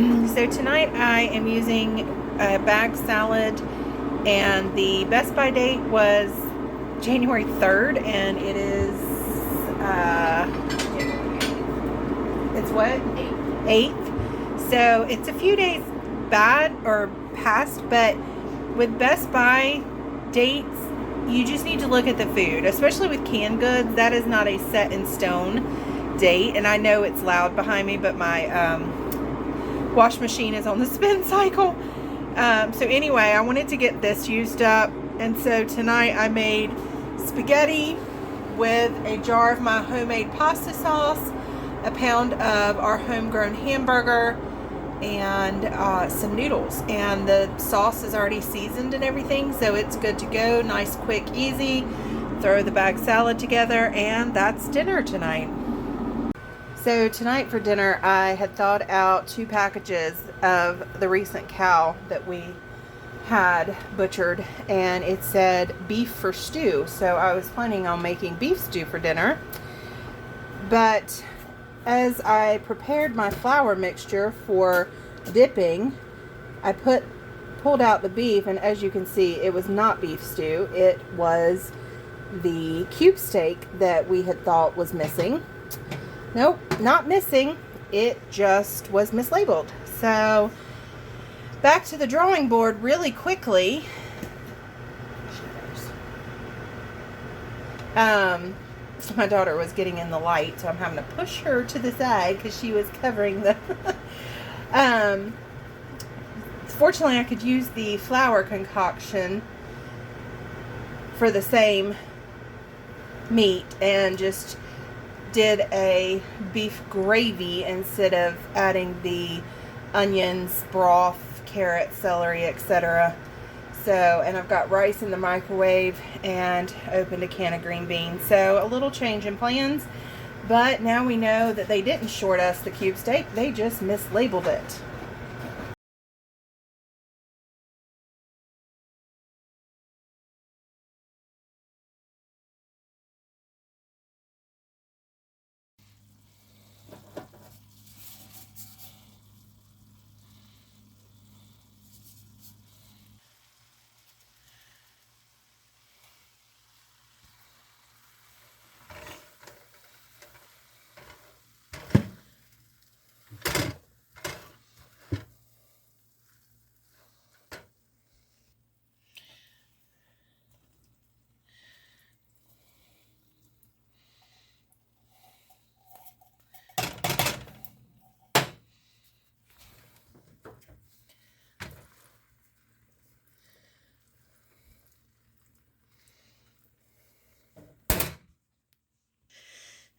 So tonight I am using a bag salad, and the Best By date was January 3rd, and it is, it's what? 8th. So it's a few days bad or past, but with Best By dates, you just need to look at the food, especially with canned goods. That is not a set in stone date. And I know it's loud behind me, but my wash machine is on the spin cycle. So anyway, I wanted to get this used up, and so tonight I made spaghetti with a jar of my homemade pasta sauce, a pound of our homegrown hamburger, and some noodles. And the sauce is already seasoned and everything, so it's good to go. Nice, quick, easy. Throw the bag salad together, and that's dinner tonight. So tonight for dinner, I had thawed out 2 packages of the recent cow that we had butchered, and it said beef for stew. So I was planning on making beef stew for dinner. But as I prepared my flour mixture for dipping, I pulled out the beef, and as you can see, it was not beef stew. It was the cube steak that we had thought was missing. Nope, not missing. It just was mislabeled. So back to the drawing board really quickly. My daughter was getting in the light, so I'm having to push her to the side because she was covering the fortunately I could use the flour concoction for the same meat, and just did a beef gravy instead of adding the onions, broth, carrots, celery, etc. So, and I've got rice in the microwave and opened a can of green beans. So a little change in plans, but now we know that they didn't short us the cube steak, they just mislabeled it.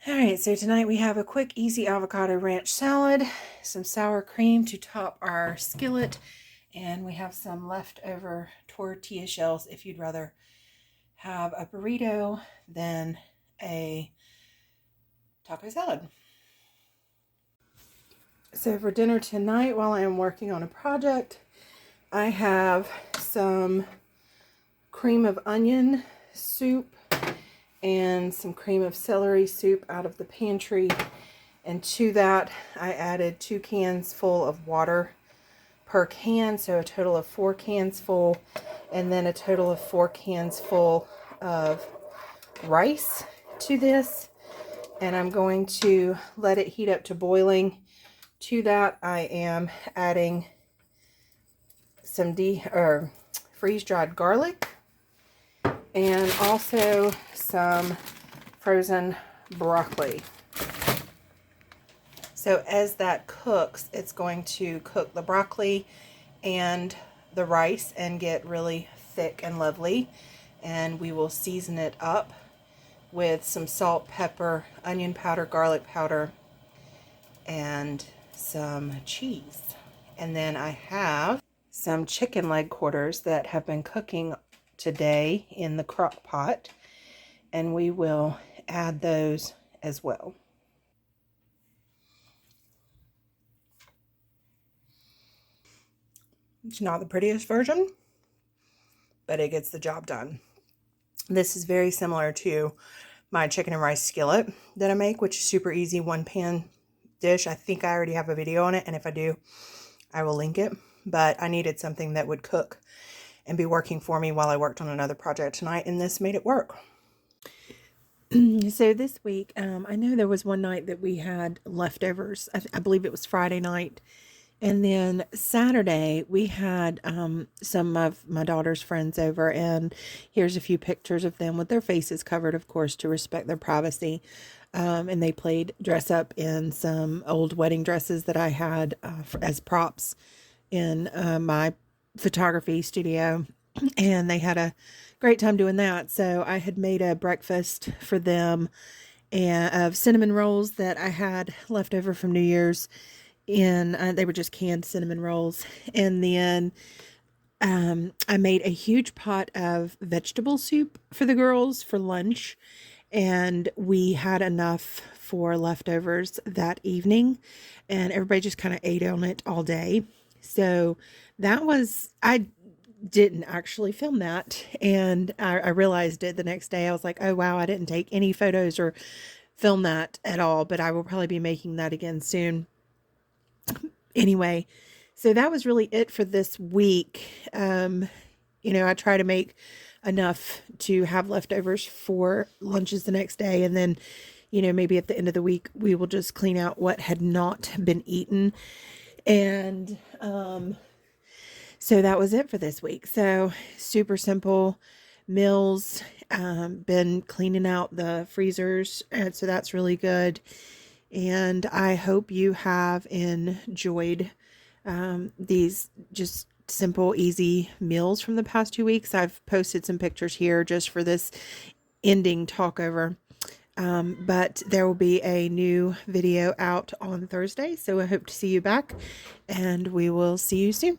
Alright, so tonight we have a quick, easy avocado ranch salad, some sour cream to top our skillet, and we have some leftover tortilla shells if you'd rather have a burrito than a taco salad. So for dinner tonight, while I am working on a project, I have some cream of onion soup and some cream of celery soup out of the pantry, and to that I added 2 cans full of water per can, so a total of 4 cans full, and then a total of 4 cans full of rice to this, and I'm going to let it heat up to boiling. To that I am adding some freeze-dried garlic, and also some frozen broccoli. So as that cooks, it's going to cook the broccoli and the rice and get really thick and lovely, and we will season it up with some salt, pepper, onion powder, garlic powder, and some cheese. And then I have some chicken leg quarters that have been cooking today in the crock pot, and we will add those as well. It's not the prettiest version, but it gets the job done. This is very similar to my chicken and rice skillet that I make, which is super easy, 1-pan dish. I think I already have a video on it, and if I do, I will link it. But I needed something that would cook and be working for me while I worked on another project tonight, and this made it work. So this week, I know there was one night that we had leftovers. I believe it was Friday night. And then Saturday, we had some of my daughter's friends over, and here's a few pictures of them with their faces covered, of course, to respect their privacy. And they played dress up in some old wedding dresses that I had as props in my photography studio. And they had a great time doing that. So I had made a breakfast for them and of cinnamon rolls that I had left over from New Year's. And they were just canned cinnamon rolls. And then I made a huge pot of vegetable soup for the girls for lunch. And we had enough for leftovers that evening. And everybody just kind of ate on it all day. So that was, I didn't actually film that. And I realized it the next day. I was like, oh, wow, I didn't take any photos or film that at all. But I will probably be making that again soon. Anyway, so that was really it for this week. I try to make enough to have leftovers for lunches the next day. And then, maybe at the end of the week, we will just clean out what had not been eaten. And so that was it for this week. So super simple meals. Been cleaning out the freezers. And so that's really good. And I hope you have enjoyed these just simple, easy meals from the past 2 weeks. I've posted some pictures here just for this ending talkover. But there will be a new video out on Thursday. So I hope to see you back, and we will see you soon.